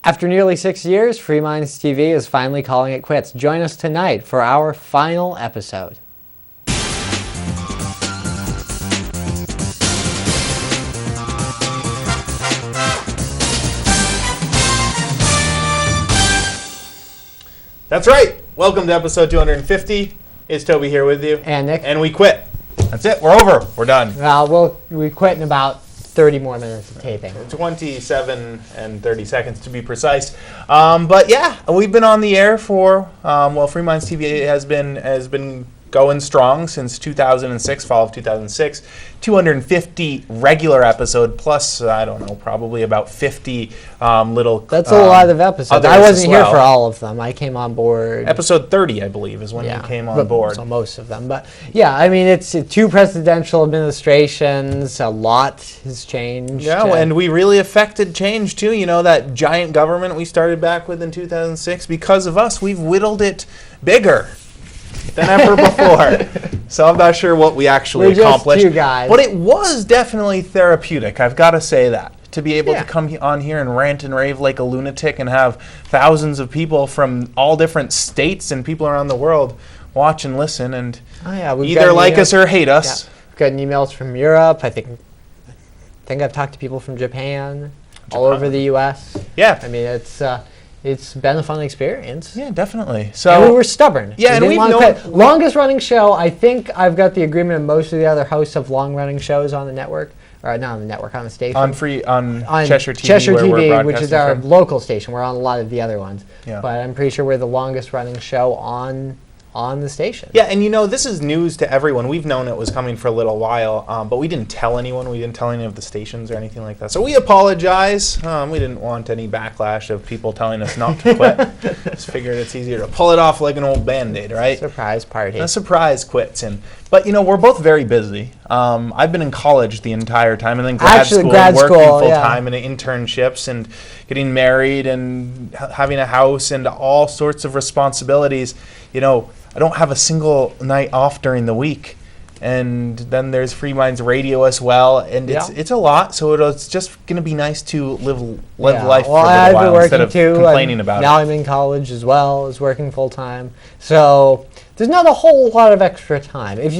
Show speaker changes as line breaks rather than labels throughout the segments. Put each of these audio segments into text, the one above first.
After nearly 6 years, Free Minds TV is finally calling it quits. Join us tonight for our final episode.
That's right. Welcome to episode 250. It's Toby here with you.
And Nick.
And we quit. That's it. We're over. We're done.
We quit in about 30 more minutes of taping.
27 and 30 seconds to be precise. But yeah, we've been on the air for, Free Minds TV has been going strong since 2006, fall of 2006. 250 regular episode plus, I don't know, probably about 50 little.
That's a lot of episodes. I wasn't here for all of them. I came on board.
Episode 30, I believe, is when you came on board.
So most of them. But yeah, I mean, it's 2 presidential administrations. A lot has changed.
Yeah, and we really affected change too. You know, that giant government we started back with in 2006, because of us, we've whittled it bigger than ever before. So I'm not sure what we actually accomplished.
Just 2 guys.
But it was definitely therapeutic, I've got to say that. To be able to come on here and rant and rave like a lunatic and have thousands of people from all different states and people around the world watch and listen and either like us or hate us.
Yeah. We've gotten emails from Europe. I think I've talked to people from Japan. All over the U.S.
Yeah.
I mean, it's been a fun experience.
Yeah, definitely. So
and we were stubborn.
Yeah, and we've known
longest running show. I think I've got the agreement of most of the other hosts of long running shows on the network, or not on the network, on the station.
On Cheshire TV,
which is our local station. We're on a lot of the other ones.
Yeah.
But I'm pretty sure we're the longest running show on the station.
Yeah, and you know, this is news to everyone. We've known it was coming for a little while, but we didn't tell anyone. We didn't tell any of the stations or anything like that. So we apologize. We didn't want any backlash of people telling us not to quit. Just figured it's easier to pull it off like an old Band-Aid, right?
Surprise party.
A surprise quits. But, you know, we're both very busy. I've been in college the entire time, and then grad school, working full-time, and internships, and getting married, and having a house, and all sorts of responsibilities. You know, I don't have a single night off during the week. And then there's Free Minds Radio as well, and it's a lot. So it's just going to be nice to live life for a little while instead of complaining about it.
Now I'm in college as well as working full time. So there's not a whole lot of extra time. If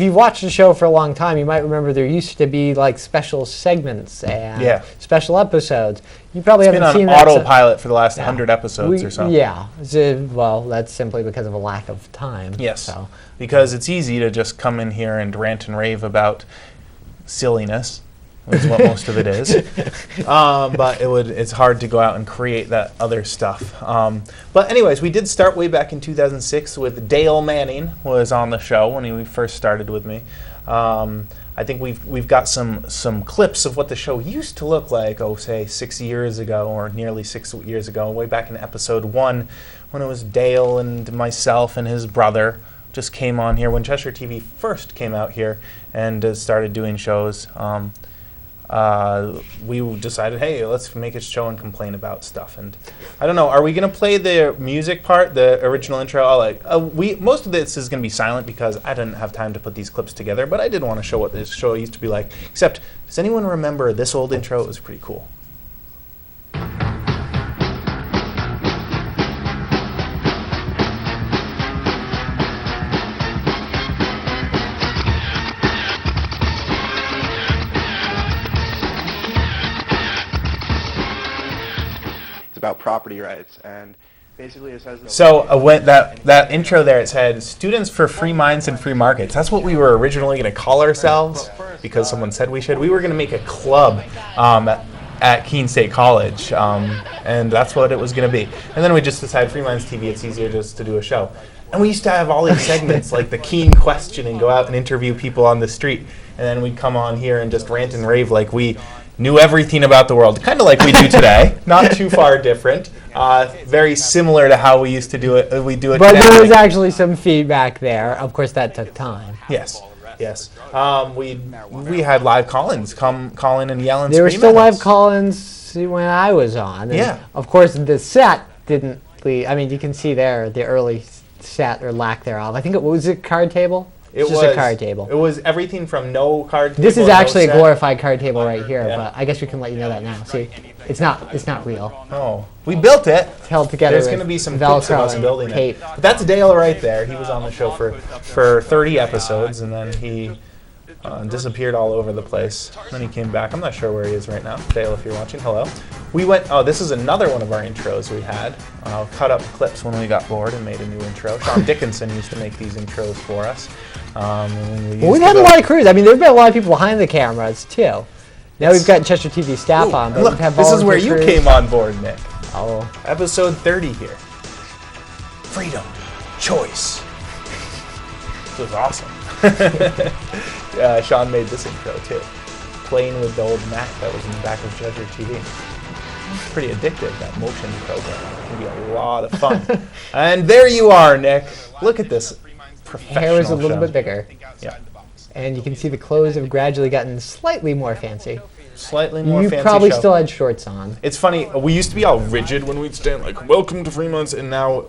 you've watched the show for a long time, you might remember there used to be like special segments and special episodes. You probably haven't seen that.
It's been on autopilot for the last 100 episodes or so.
Yeah. Well, that's simply because of a lack of time.
Yes.
So.
Because it's easy to just come in here and rant and rave about silliness, which is what most of it is. But it's hard to go out and create that other stuff. But anyways, we did start way back in 2006 with Dale Manning was on the show when he first started with me. I think we've got some clips of what the show used to look like, say 6 years ago, or nearly 6 years ago, way back in episode 1, when it was Dale and myself and his brother just came on here when Cheshire TV first came out here and started doing shows. We decided, hey, let's make a show and complain about stuff. And I don't know, are we going to play the music part, the original intro? Most of this is going to be silent because I didn't have time to put these clips together, but I did want to show what this show used to be like. Except, does anyone remember this old intro? It was pretty cool.
About property rights, and basically it says
that intro there, it said students for free minds and free markets. That's what we were originally going to call ourselves because someone said we should. We were going to make a club at Keene State College, and that's what it was going to be. And then we just decided Free Minds TV, it's easier just to do a show. And we used to have all these segments like the Keene Question and go out and interview people on the street, and then we'd come on here and just rant and rave like we knew everything about the world, kind of like we do today. Not too far different. Very similar to how we used to do it. We do it
but
today.
There was actually some feedback there. Of course, that took time.
Yes. We had live call-ins, call in and yell and scream.
There were still live call-ins when I was on. And of course, the set didn't leave. I mean, you can see there the early set or lack thereof. I think it was a card table. It's just a card table.
It was everything from no card table.
This is
no
actually a
set.
glorified card table right here,
Yeah.
but I guess we can let you know that now. See, it's not real.
Oh, we built it.
It's held together.
There's
with
going to be some
Velcro
clips of us
and
building
tape.
it. But that's Dale right there. He was on the show for 30 episodes, and then he disappeared all over the place. Then he came back. I'm not sure where he is right now. Dale, if you're watching, hello. We went. Oh, this is another one of our intros we had. Cut up clips when we got bored and made a new intro. Sean Dickinson used to make these intros for us.
We've had a lot of crews. I mean, there's been a lot of people behind the cameras too. Now we've got Chester TV staff on. But
Look,
we've had
this is where you
volunteer
came on board, Nick.
crews. Oh,
Episode 30 here. Freedom. Choice. This was awesome. Sean made this intro too. Playing with the old Mac that was in the back of Chester TV. It's pretty addictive, that motion program. It can be a lot of fun. And there you are, Nick. Look at this professional
hair is a little
show.
bit bigger,
Yeah.
and you can see the clothes have gradually gotten slightly more fancy.
Slightly more
You
fancy
probably
show.
still had shorts on.
It's funny. We used to be all rigid when we'd stand like "Welcome to Fremont's," and now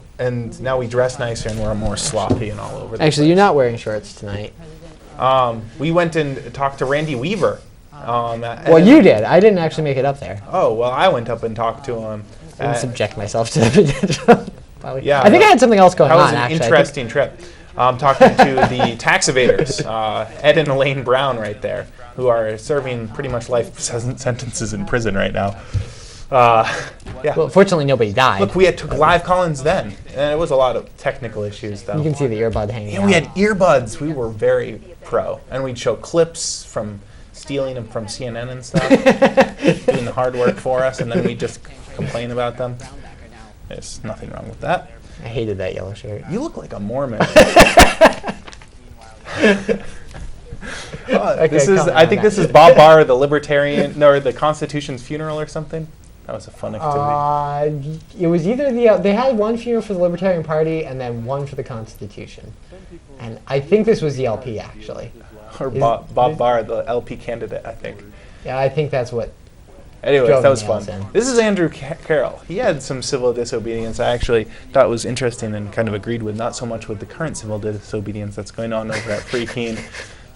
we dress nicer and we're more sloppy and all over. The
Actually, you're not wearing shorts tonight.
We went and talked to Randy Weaver.
Well, you did. I didn't actually make it up there.
Oh well, I went up and talked to him.
I didn't subject myself to the potential.
Yeah,
I think I had something else going
That
on.
was an
actually.
interesting trip. Talking to the tax evaders, Ed and Elaine Brown, right there, who are serving pretty much life sentences in prison right now. Yeah.
Well, fortunately, nobody died.
Look, we had took live call-ins then, and it was a lot of technical issues though.
You can see the earbud hanging
Yeah,
out.
we had earbuds. We were very pro, and we'd show clips from stealing them from CNN and stuff, doing the hard work for us, and then we just complain about them. There's nothing wrong with that.
I hated that yellow shirt.
You look like a Mormon.
Okay,
This is.
comment
I
on
think
that.
this is Bob Barr, the Libertarian, no, or the Constitution's funeral or something. That was a fun activity.
It was either they had one funeral for the Libertarian Party and then one for the Constitution, and I think this was the LP actually.
Or
is-
Bob Barr, the LP candidate, I think.
Yeah, I think that's what.
Anyways,
Drove
that was
nails
fun.
in.
This is Andrew Carroll. He had some civil disobedience I actually thought was interesting and kind of agreed with, not so much with the current civil disobedience that's going on over at Free Keene.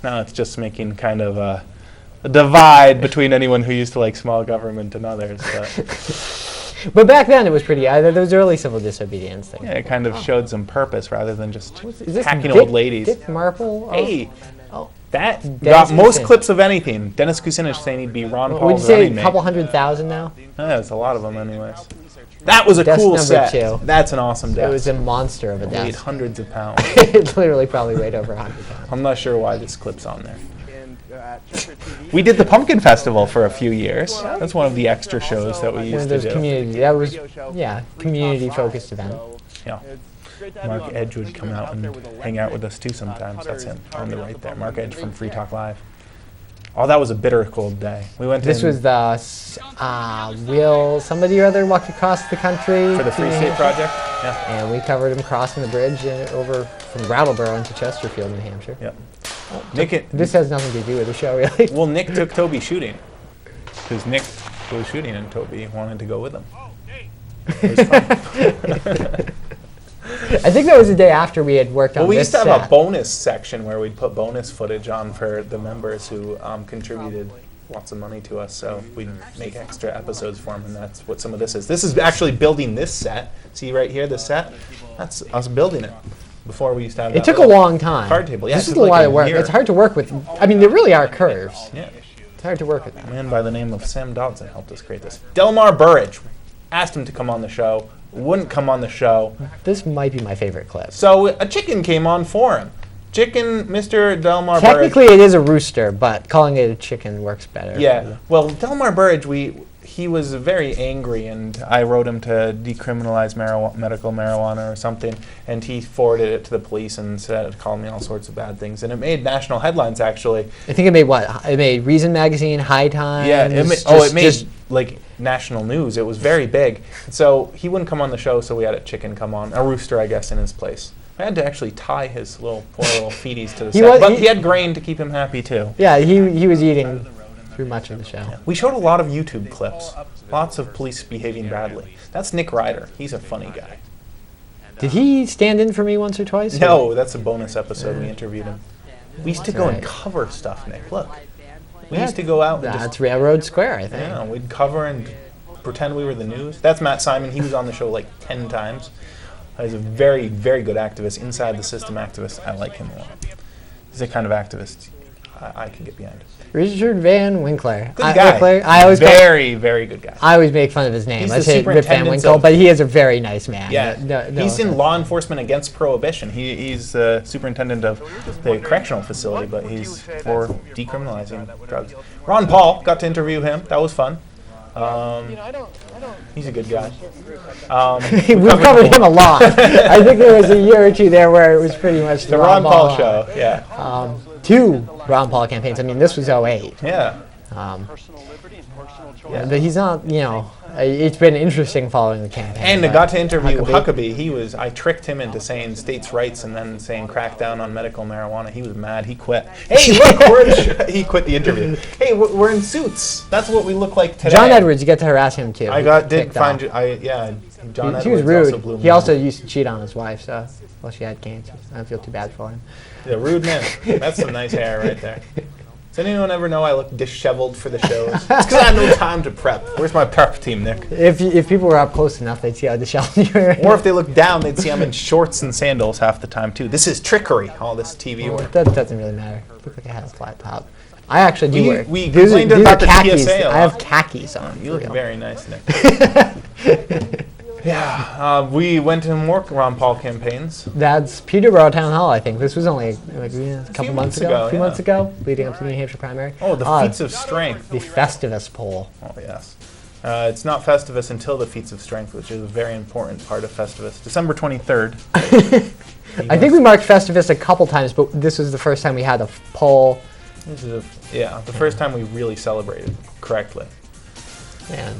Now it's just making kind of a divide between anyone who used to like small government and others. But
But back then it was pretty. Those early civil disobedience things.
yeah, it kind of showed some purpose rather than just
Is this
hacking
Dick,
old ladies.
Dick Marple?
Hey,
Oh.
that
Dennis
got most
Kucinich.
clips of anything. Dennis Kucinich saying he'd be Ron
Would
Paul's
you say
running
a
mate.
couple 100,000 now?
Yeah, that's a lot of them anyways. That was a
Desk
cool
number
set.
2.
That's an awesome desk.
It was a monster of a
Weighed
desk.
hundreds of pounds.
It literally probably weighed over 100 pounds.
I'm not sure why this clip's on there. We did the Pumpkin Festival for a few years. That's one of the extra shows that we
One
used
of
to
those
do.
community. That was community-focused event.
Yeah. Mark Edge would come out and hang out with us too sometimes. That's him on the right there. Mark Edge from Free Talk Live. Oh, that was a bitter cold day. We went
This
in
was the will somebody or other walk across the country
for the
to
Free
New
State
Hampshire?
Project. Yeah.
And we covered him crossing the bridge over from Brattleboro into Chesterfield, New Hampshire.
Yep. Nick,
This has nothing to do with the show, really.
well, Nick took Toby shooting because Nick was shooting and Toby wanted to go with him. It was fun.
I think that was the day after we had worked on
Well, we
this
used to have a
set.
bonus section where we'd put bonus footage on for the members who contributed lots of money to us. So we'd make extra episodes for them, and that's what some of this is. This is actually building this set. See right here, this set? That's us building it. Before we used to have
It
that
took a
little
long time.
card table. Yeah,
This
it
is
took
a
like
lot
a
of work.
year.
It's hard to work with. I mean, there really are curves.
Yeah.
It's hard to work with
A
them.
man by the name of Sam Dodson helped us create this. Delmar Burridge. Asked him to come on the show. Wouldn't come on the show.
This might be my favorite clip.
So a chicken came on for him. Chicken, Mr. Delmar Burridge.
Technically, it is a rooster, but calling it a chicken works better.
Yeah. Well, Delmar Burridge, he was very angry, and I wrote him to decriminalize medical marijuana or something, and he forwarded it to the police and said, called me all sorts of bad things, and it made national headlines actually.
I think it made what? It made Reason Magazine, High Times.
Yeah. It made like national news. It was very big. So he wouldn't come on the show, so we had a chicken come on, a rooster, I guess, in his place. I had to actually tie his poor little feeties to the set, but he had grain to keep him happy too.
Yeah, he was eating through much of the show.
We showed a lot of YouTube clips, lots of police behaving badly. That's Nick Ryder. He's a funny guy.
Did he stand in for me once or twice?
No, that's a bonus episode. We interviewed him. We used to
That's
go
right.
and cover stuff, Nick. Look. We used to go out and
That's Railroad Square, I think.
yeah, we'd cover and pretend we were the news. That's Matt Simon. He was on the show like 10 times. He's a very, very good activist, inside the system activist. I like him a lot. He's the kind of activist I can get behind.
Richard Van Winkler.
Good guy.
Winkler, I always
very, very good guy.
I always make fun of his name.
He's
I
the
say Rip Van
superintendent
Winkle,
of-
but he is a very nice man.
Yeah,
No
he's in
offense.
law enforcement against prohibition. He's the superintendent of the correctional facility, but he's for decriminalizing drugs. Ron Paul, got to interview him. That was fun. He's a good guy.
We've covered him a lot. I think there was a year or two there where it was pretty much
The Ron Paul show, yeah.
2 Ron Paul campaigns. I mean, this was 08.
Yeah.
But he's not, it's been interesting following the campaign.
And I
but
got to interview
Huckabee.
Huckabee. I tricked him into saying states' rights and then saying crack down on medical marijuana. He was mad. He quit. Hey, look, he quit the interview. Hey, we're in suits. That's what we look like today.
John Edwards, you get to harass him too.
John
He
Edwards
was rude.
also blew me
He also
up.
used to cheat on his wife, so she had cancer. I don't feel too bad for him.
Yeah, rude man. That's some nice hair right there. Does anyone ever know I look disheveled for the shows? It's because I have no time to prep. Where's my prep team, Nick?
If people were up close enough, they'd see how disheveled you were.
Or if they look down, they'd see I'm in shorts and sandals half the time, too. This is trickery, all this TV work.
That doesn't really matter. Look like I had a flat top. I actually do wear.
We
these
complained
are
about the
khakis.
TSA a lot.
I have khakis on.
You look
for real.
very nice, Nick. Yeah, we went to more Ron Paul campaigns.
That's Peterborough Town Hall, I think. This was only a couple months ago. A few
yeah.
months ago, leading up to the New Hampshire primary.
Oh, the Feats of Strength.
The Festivus poll.
Oh, yes. It's not Festivus until the Feats of Strength, which is a very important part of Festivus. December 23rd.
I think we marked Festivus a couple times, but this was the first time we had a poll.
This is the first time we really celebrated correctly.
And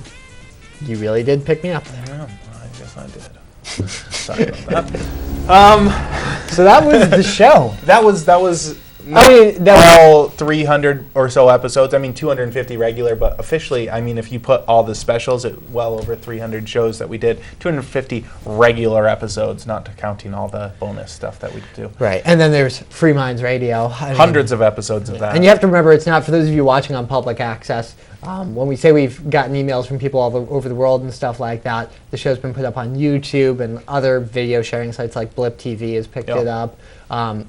you really did pick me up there.
Yeah, I guess I did. Sorry about that.
So that was the show.
That was
I mean, that
all 300 or so episodes. I mean, 250 regular, but officially, I mean, if you put all the specials, it well over 300 shows that we did. 250 regular episodes, not counting all the bonus stuff that we do.
right. And then there's Free Minds Radio. I mean,
Hundreds of episodes of that.
And you have to remember, it's not for those of you watching on public access. When we say we've gotten emails from people all over the world and stuff like that, the show's been put up on YouTube and other video sharing sites like Blip TV has picked it up. And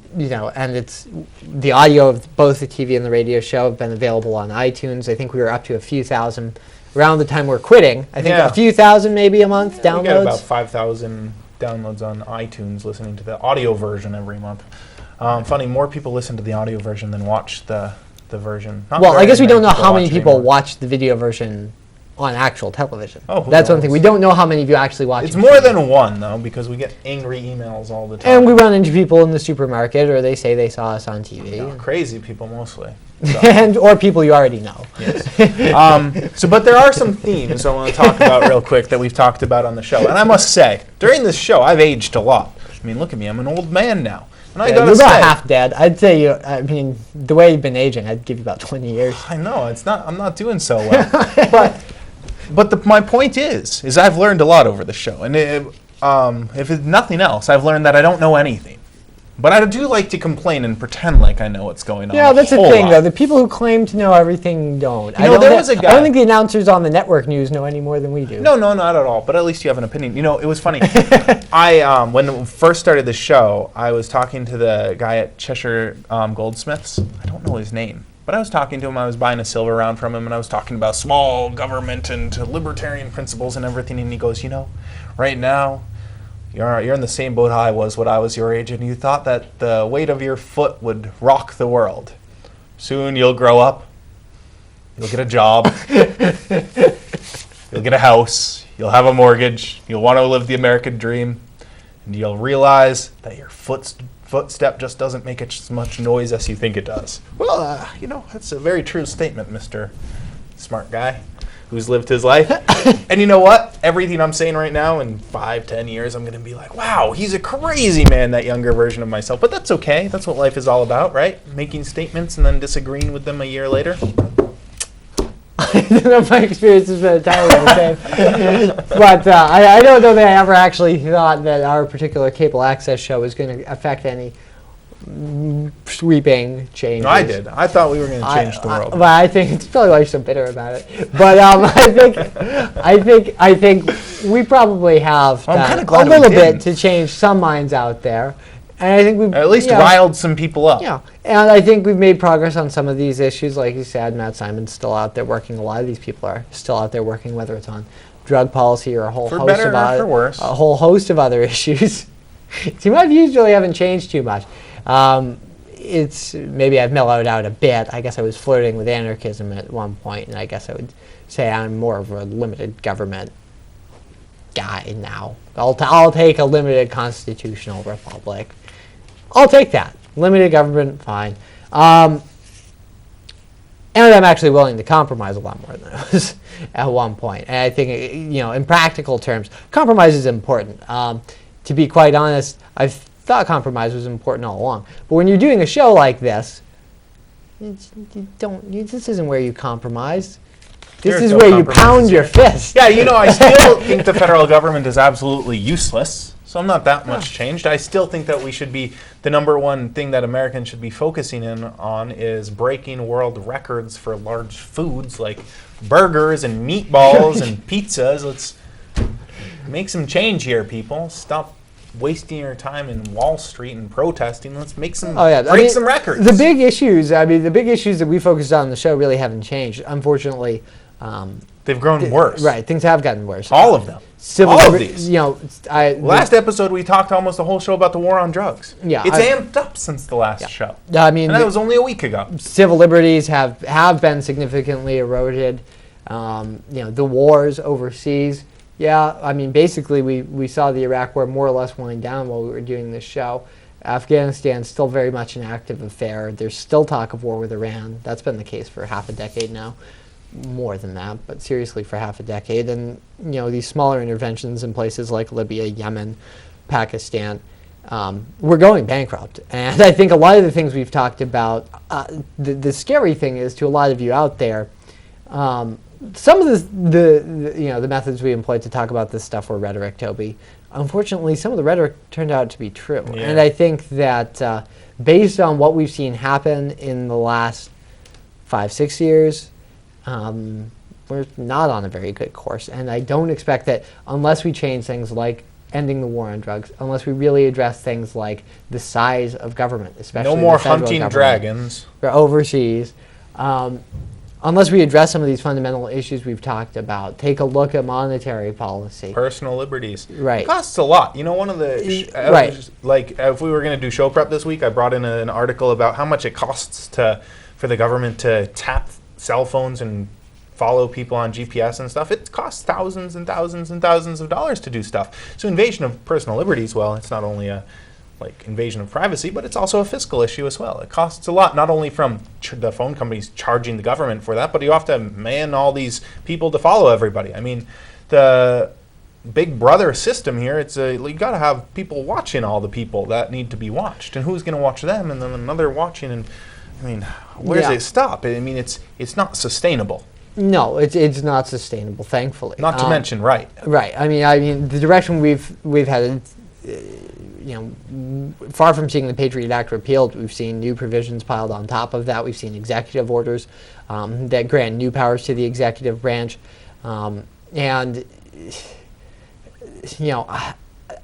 it's the audio of both the TV and the radio show have been available on iTunes. I think we were up to a few thousand around the time we're quitting. I think a few thousand maybe a month downloads.
We get about 5,000 downloads on iTunes listening to the audio version every month. Funny, more people listen to the audio version than watch the version. Not
Well, I
very
guess we don't know
many
how many
watch
people
anymore.
watch the video version on actual television.
Oh, who
that's one
knows?
thing. We don't know how many of you actually watch
It's
it.
more than one, though, because we get angry emails all the time.
And we run into people in the supermarket, or they say they saw us on TV.
Crazy people, mostly.
Or people you already know.
Yes. But there are some themes I want to talk about real quick that we've talked about on the show. And I must say, during this show, I've aged a lot. I mean, look at me. I'm an old man now. And I gotta
You're about
say,
half dead. I'd say the way you've been aging, I'd give you about 20 years.
I know I'm not doing so well. but my point is I've learned a lot over the show, and if it's nothing else, I've learned that I don't know anything. But I do like to complain and pretend like I know what's going on.
Yeah, that's the
whole
thing,
lot.
though. The people who claim to know everything don't.
There was a
I
guy.
don't think the announcers on the network news know any more than we do.
No, not at all. But at least you have an opinion. It was funny. When we first started the show, I was talking to the guy at Cheshire Goldsmiths. I don't know his name, but I was talking to him. I was buying a silver round from him, and I was talking about small government and libertarian principles and everything. And he goes, right now, you're in the same boat I was when I was your age, and you thought that the weight of your foot would rock the world. Soon you'll grow up. You'll get a job. You'll get a house. You'll have a mortgage. You'll want to live the American dream. And you'll realize that your footstep just doesn't make as much noise as you think it does. Well, that's a very true statement, Mr. Smart Guy who's lived his life. And you know what? Everything I'm saying right now, in 5-10 years, I'm going to be like, wow, he's a crazy man, that younger version of myself. But that's okay. That's what life is all about, right? Making statements and then disagreeing with them a year later.
I don't know if my experience has been entirely the same. But I don't know that I ever actually thought that our particular cable access show was going to affect any sweeping changes.
No, I did. I thought we were going to change the world.
But I think it's probably why you're so bitter about it. But I think we probably have
Well, I'm
done
kinda
a
glad we
little bit
didn't.
to change some minds out there, and I think we've
At least
yeah,
riled some people up.
yeah, and I think we've made progress on some of these issues. Like you said, Matt Simon's still out there working. A lot of these people are still out there working, whether it's on drug policy or a whole
For
host
better
of
or for worse.
a whole host of other issues. See, my views really haven't changed too much. It's maybe I've mellowed out a bit. I guess I was flirting with anarchism at one point, and I guess I would say I'm more of a limited government guy now. I'll take a limited constitutional republic. I'll take that. Limited government, fine. And I'm actually willing to compromise a lot more than I was at one point. And I think, in practical terms, compromise is important. To be quite honest, I've thought compromise was important all along. But when you're doing a show like this, this isn't where you compromise. This
There's
is
no
where you
compromise
pound your
here.
fist.
Yeah, I still think the federal government is absolutely useless. So I'm not that much changed. I still think that we should be, the number one thing that Americans should be focusing in on is breaking world records for large foods like burgers and meatballs and pizzas. Let's make some change here, people. Stop wasting your time in Wall Street and protesting. Let's make some break some records.
The big issues that we focused on the show really haven't changed. Unfortunately,
they've grown worse.
Right, things have gotten worse.
All of them.
All
of these.
Last
episode we talked almost the whole show about the war on drugs.
Yeah,
it's amped up since the last show.
I mean,
and that was only a week ago.
Civil liberties have been significantly eroded. The wars overseas. Yeah, I mean, basically we saw the Iraq War more or less wind down while we were doing this show. Afghanistan's still very much an active affair. There's still talk of war with Iran. That's been the case for half a decade now. More than that, but seriously for half a decade. And, these smaller interventions in places like Libya, Yemen, Pakistan, we're going bankrupt. And I think a lot of the things we've talked about, the scary thing is to a lot of you out there, some of the methods we employed to talk about this stuff were rhetoric, Toby. Unfortunately, some of the rhetoric turned out to be true. Yeah. And I think that based on what we've seen happen in the last 5-6 years, we're not on a very good course. And I don't expect that unless we change things like ending the war on drugs, unless we really address things like the size of government, especially
no more
the federal
hunting
government,
dragons
or overseas, unless we address some of these fundamental issues we've talked about, take a look at monetary policy.
Personal liberties.
Right.
It costs a lot. One of the... like, if we were going to do show prep this week, I brought in an article about how much it costs for the government to tap cell phones and follow people on GPS and stuff. It costs thousands and thousands and thousands of dollars to do stuff. So invasion of personal liberties, well, it's not only a invasion of privacy, but it's also a fiscal issue as well. It costs a lot, not only from the phone companies charging the government for that, but you have to man all these people to follow everybody. I mean, the Big Brother system here, you got to have people watching all the people that need to be watched, and who's going to watch them, and then another watching, and I mean, where does it stop? I mean, it's not sustainable.
No, it's not sustainable, thankfully.
Not to mention, right.
I mean, the direction we've had, far from seeing the Patriot Act repealed, we've seen new provisions piled on top of that. We've seen executive orders that grant new powers to the executive branch, and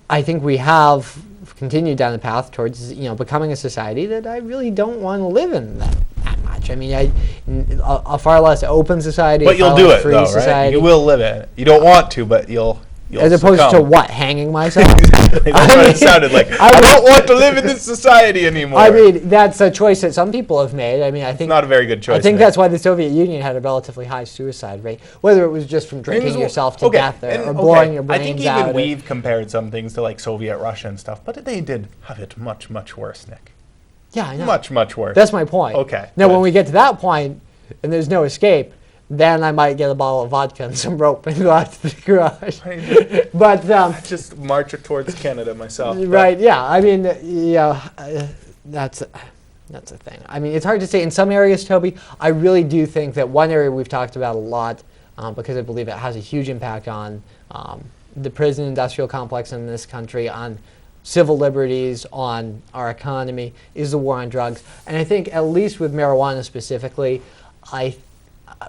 I think we have continued down the path towards becoming a society that I really don't want to live in that much. I mean, a far less open society,
but you'll do it
free
though,
society.
Right? You will live in it. You don't want to, but you'll
as opposed
succumb.
to what? Hanging myself?
Exactly. That's what it sounded like. I don't want to live in this society anymore.
I mean, that's a choice that some people have made. I mean, I think
it's not a very good choice.
I think that's why the Soviet Union had a relatively high suicide rate, whether it was just from drinking yourself to death or blowing your brains out.
I think even we've compared some things to like Soviet Russia and stuff, but they did have it much, much worse, Nick.
Yeah, I know.
Much, much worse.
That's my point.
Okay.
Now, when we get to that point and there's no escape, then I might get a bottle of vodka and some rope and go out to the garage. But
I just march towards Canada myself.
Right? Yeah. I mean, that's a thing. I mean, it's hard to say. In some areas, Toby, I really do think that one area we've talked about a lot, because I believe it has a huge impact on the prison industrial complex in this country, on civil liberties, on our economy, is the war on drugs. And I think, at least with marijuana specifically,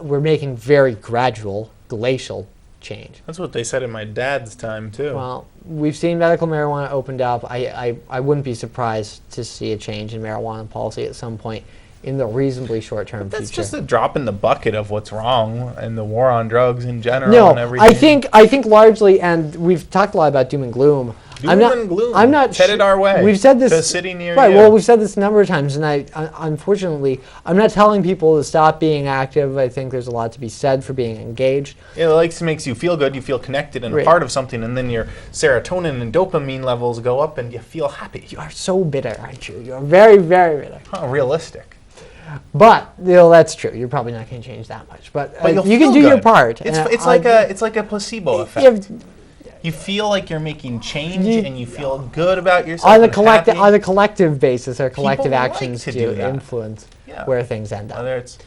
we're making very gradual, glacial change.
That's what they said in my dad's time, too.
Well, we've seen medical marijuana opened up. I wouldn't be surprised to see a change in marijuana policy at some point in the reasonably short-term future.
That's just a drop in the bucket of what's wrong and the war on drugs in general
No,
and everything.
I think largely, and we've talked a lot about doom and gloom.
Doom and gloom.
I'm not
headed our way.
We've said this
to a city near
right.
you.
Well, we've said this a number of times, and unfortunately, I'm not telling people to stop being active. I think there's a lot to be said for being engaged.
It makes you feel good. You feel connected and a part of something, and then your serotonin and dopamine levels go up, and you feel happy.
You are so bitter, aren't you? You're very, very bitter.
Huh, realistic.
But that's true. You're probably not going to change that much. But you can do your part.
It's like a placebo effect. You feel like you're making change, and you feel good about yourself.
On a collective basis, or collective actions
like to
influence where things end up.
It's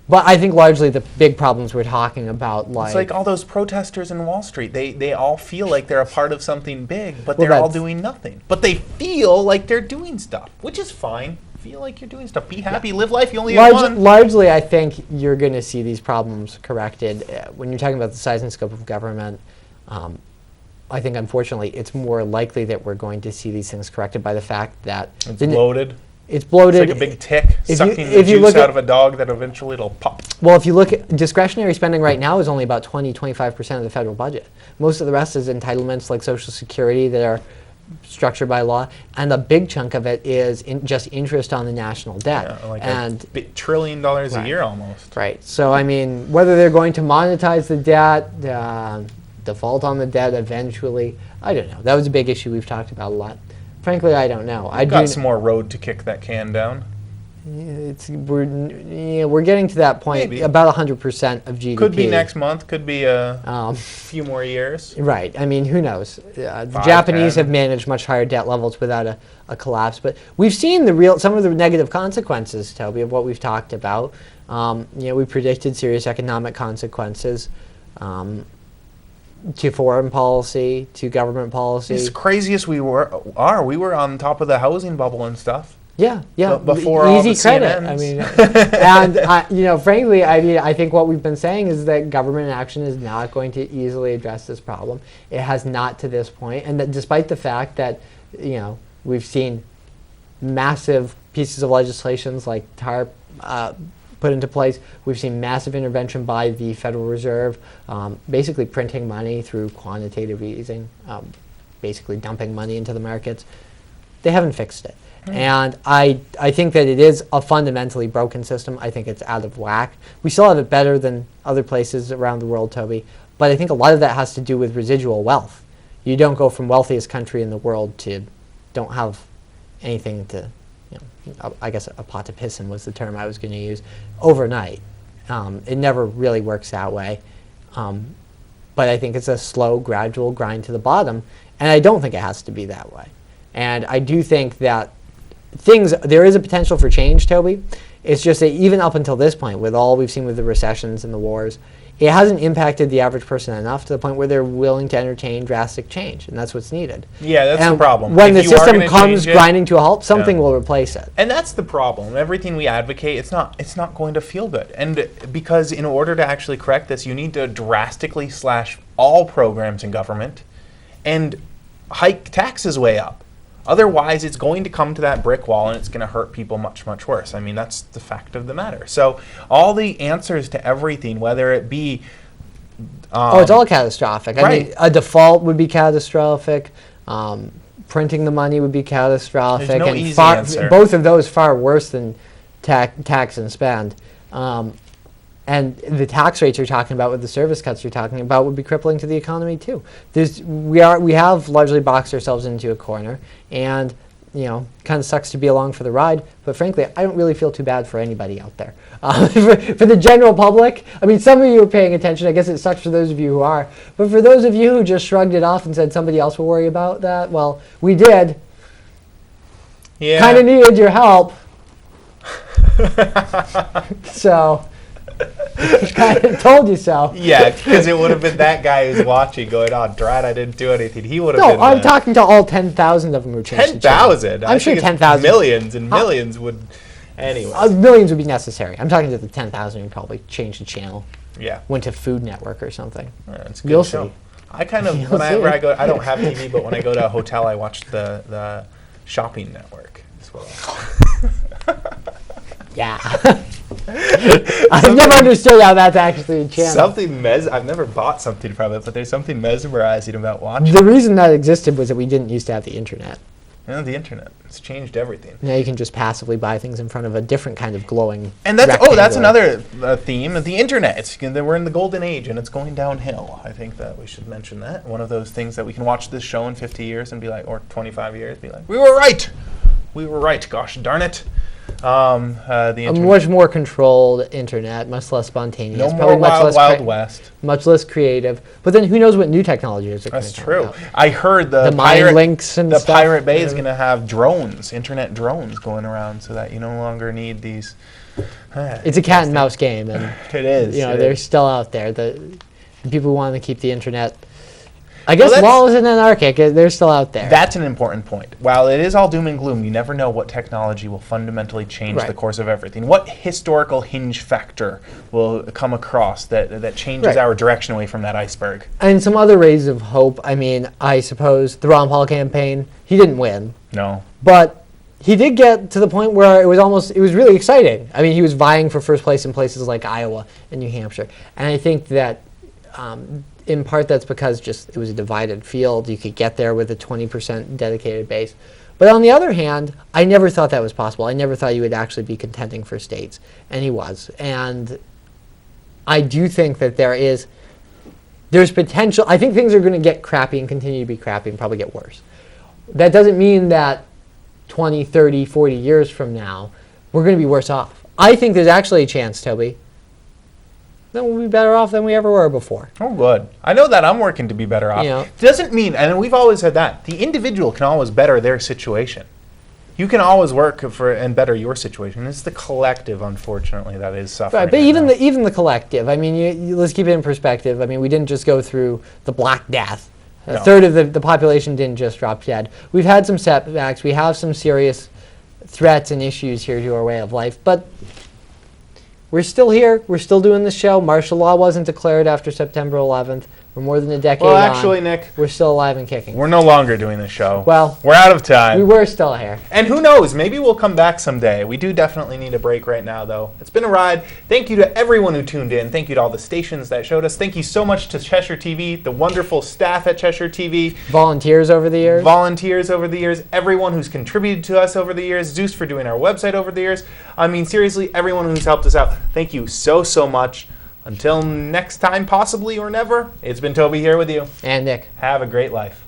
But I think largely the big problems we're talking about,
it's like all those protesters in Wall Street. They all feel like they're a part of something big, but they're all doing nothing. But they feel like they're doing stuff, which is fine. Feel like you're doing stuff. Be happy. Live life. You only have one.
Largely, I think you're going to see these problems corrected. When you're talking about the size and scope of government, I think, unfortunately, it's more likely that we're going to see these things corrected by the fact that
it's bloated.
It's bloated.
It's like a big tick sucking the juice out of a dog that eventually it'll pop.
Well, if you look at discretionary spending right now is only about 25% of the federal budget. Most of the rest is entitlements like Social Security that are structured by law, and a big chunk of it is just interest on the national debt.
Yeah, like $1 trillion a year almost.
Right. So, I mean, whether they're going to monetize the debt, default on the debt eventually, I don't know. That was a big issue we've talked about a lot. Frankly, I don't know.
We've got some more road to kick that can down.
We're getting to that point.
Maybe.
About 100% of GDP.
Could be next month. Could be a few more years.
Right. I mean, who knows? The
5,
Japanese
10.
have managed much higher debt levels without a collapse. But we've seen some of the negative consequences, Toby, of what we've talked about. We predicted serious economic consequences. To foreign policy, to government policy.
As crazy as we were on top of the housing bubble and stuff.
Yeah.
Before
easy
all the
credit.
CNNs.
I mean, and frankly, I think what we've been saying is that government action is not going to easily address this problem. It has not to this point, and that despite the fact that we've seen massive pieces of legislations like TARP put into place. We've seen massive intervention by the Federal Reserve, basically printing money through quantitative easing, basically dumping money into the markets. They haven't fixed it. And I think that it is a fundamentally broken system. I think it's out of whack. We still have it better than other places around the world, Toby, but I think a lot of that has to do with residual wealth. You don't go from wealthiest country in the world to don't have anything to, I guess a pot to piss in was the term I was going to use, overnight. It never really works that way. But I think it's a slow, gradual grind to the bottom, and I don't think it has to be that way. And I do think that there is a potential for change, Toby. It's just that even up until this point, with all we've seen with the recessions and the wars, it hasn't impacted the average person enough to the point where they're willing to entertain drastic change, and that's what's needed.
Yeah, that's the problem.
When the system comes grinding to a halt, something will replace it.
And that's the problem. Everything we advocate, it's not going to feel good. And because in order to actually correct this, you need to drastically slash all programs in government and hike taxes way up. Otherwise, it's going to come to that brick wall, and it's going to hurt people much, much worse. I mean, that's the fact of the matter. So all the answers to everything, whether it be...
it's all catastrophic.
Right.
I mean, a default would be catastrophic. Printing the money would be catastrophic.
There's no
and
easy answer.
Both of those far worse than tax and spend. And the tax rates you're talking about with the service cuts you're talking about would be crippling to the economy too. We have largely boxed ourselves into a corner, and kind of sucks to be along for the ride. But frankly, I don't really feel too bad for anybody out there. For the general public, I mean, some of you are paying attention. I guess it sucks for those of you who are. But for those of you who just shrugged it off and said somebody else will worry about that, well, we did.
Yeah.
Kind of needed your help. So. I told you so.
Yeah, because it would have been that guy who's watching going, oh, drat, I didn't do anything. He would have
No,
been
I'm talking to all 10,000 of them who changed the channel.
10,000.
I'm sure 10,000.
Millions and millions would. Anyway.
Millions would be necessary. I'm talking to the 10,000 who probably changed the channel.
Yeah.
Went to Food Network or something.
Yeah, it's a good
You'll
show.
see.
I kind of, whenever I go, I don't have TV, but when I go to a hotel, I watch the shopping network as well.
Yeah. I've never understood how that's actually a channel.
I've never bought something from it, but there's something mesmerizing about watching.
The reason that existed was that we didn't used to have the internet.
The internet. It's changed everything.
Now you can just passively buy things in front of a different kind of glowing
And that's
rectangle.
another theme of the internet. We're in the golden age, and it's going downhill. I think that we should mention that. One of those things that we can watch this show in 50 years and be like, or 25 years, be like, we were right. We were right. Gosh darn it. The
A
internet.
much more controlled internet, much less spontaneous.
No
probably
more
much less
Wild West.
much less creative. But then who knows what new technologies are going to
That's
come
true.
out.
I heard the
mind
pirate
links and
the
stuff.
Pirate Bay is going to have drones, internet drones going around, so that you no longer need these.
It's a cat and mouse game, and
It is.
they're still out there. The people who want to keep the internet, I guess,
that's-
lawless and anarchic, they're still out there.
That's an important point. While it is all doom and gloom, you never know what technology will fundamentally change
Right.
the course of everything. What historical hinge factor will come across that changes
Right.
our direction away from that iceberg?
And some other rays of hope. I mean, I suppose the Ron Paul campaign, he didn't win,
No.
but he did get to the point where it was really exciting. I mean, he was vying for first place in places like Iowa and New Hampshire. And I think that in part that's because just it was a divided field. You could get there with a 20% dedicated base. But on the other hand, I never thought that was possible. I never thought you would actually be contending for states. And he was. And I do think that there's potential. I think things are going to get crappy and continue to be crappy and probably get worse. That doesn't mean that 20, 30, 40 years from now, we're going to be worse off. I think there's actually a chance, Toby, that we'll be better off than we ever were before.
Oh, good. I know that I'm working to be better off.
You know.
Doesn't mean, and we've always said that, the individual can always better their situation. You can always work for and better your situation. It's the collective, unfortunately, that is suffering.
Right, but
right now.
even the collective. I mean, let's keep it in perspective. I mean, we didn't just go through the Black Death. A
No.
third of the population didn't just drop dead. We've had some setbacks. We have some serious threats and issues here to our way of life, but we're still here. We're still doing the show. Martial law wasn't declared after September 11th. We're more than a decade
Well,
on.
actually, Nick,
We're still alive and kicking.
we're no longer doing the show.
Well,
we're out of time.
we were still here.
And who knows, maybe we'll come back someday. We do definitely need a break right now, though. It's been a ride. Thank you to everyone who tuned in. Thank you to all the stations that showed us. Thank you so much to Cheshire TV, the wonderful staff at Cheshire TV,
Volunteers over the years.
volunteers over the years, everyone who's contributed to us over the years, Zeus for doing our website over the years. I mean, seriously, everyone who's helped us out. Thank you so, so much. Until next time, possibly or never, it's been Toby here with you.
And Nick.
Have a great life.